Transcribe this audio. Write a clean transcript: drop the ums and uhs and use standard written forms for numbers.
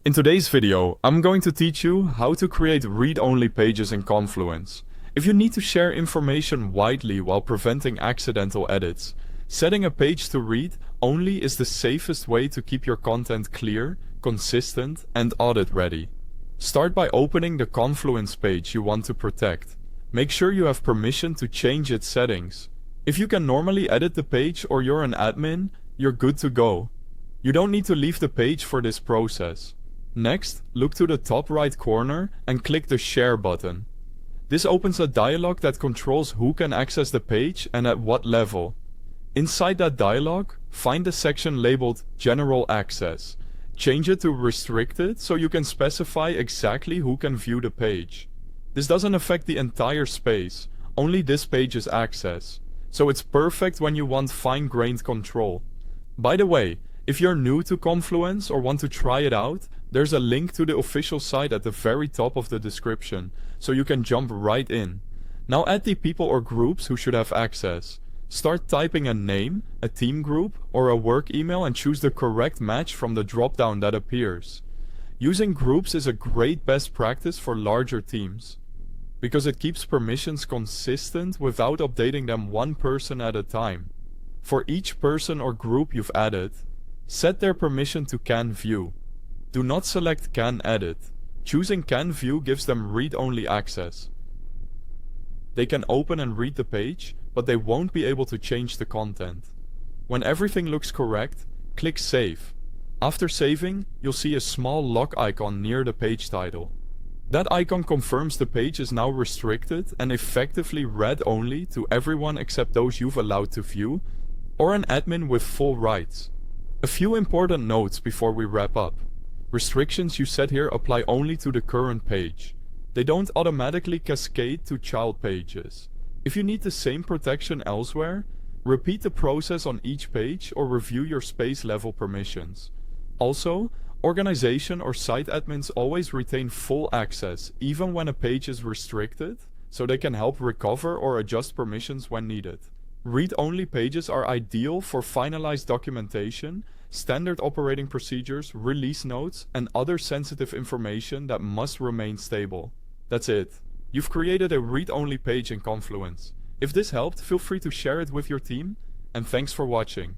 In today's video, I'm going to teach you how to create read-only pages in Confluence. If you need to share information widely while preventing accidental edits, setting a page to read only is the safest way to keep your content clear, consistent, and audit-ready. Start by opening the Confluence page you want to protect. Make sure you have permission to change its settings. If you can normally edit the page or you're an admin, you're good to go. You don't need to leave the page for this process. Next, look to the top right corner and click the Share button. This opens a dialog that controls who can access the page and at what level. Inside that dialog, find the section labeled General Access. Change it to Restricted so you can specify exactly who can view the page. This doesn't affect the entire space, only this page's access. So it's perfect when you want fine-grained control. By the way, if you're new to Confluence or want to try it out, there's a link to the official site at the very top of the description, so you can jump right in. Now add the people or groups who should have access. Start typing a name, a team group, or a work email and choose the correct match from the drop-down that appears. Using groups is a great best practice for larger teams, because it keeps permissions consistent without updating them one person at a time. For each person or group you've added, set their permission to Can View. Do not select Can Edit. Choosing Can View gives them read-only access. They can open and read the page, but they won't be able to change the content. When everything looks correct, click Save. After saving, you'll see a small lock icon near the page title. That icon confirms the page is now restricted and effectively read-only to everyone except those you've allowed to view, or an admin with full rights. A few important notes before we wrap up. Restrictions you set here apply only to the current page. They don't automatically cascade to child pages. If you need the same protection elsewhere, repeat the process on each page or review your space level permissions. Also, organization or site admins always retain full access even when a page is restricted, so they can help recover or adjust permissions when needed. Read-only pages are ideal for finalized documentation, standard operating procedures, release notes, and other sensitive information that must remain stable. That's it. You've created a read-only page in Confluence. If this helped, feel free to share it with your team, and thanks for watching.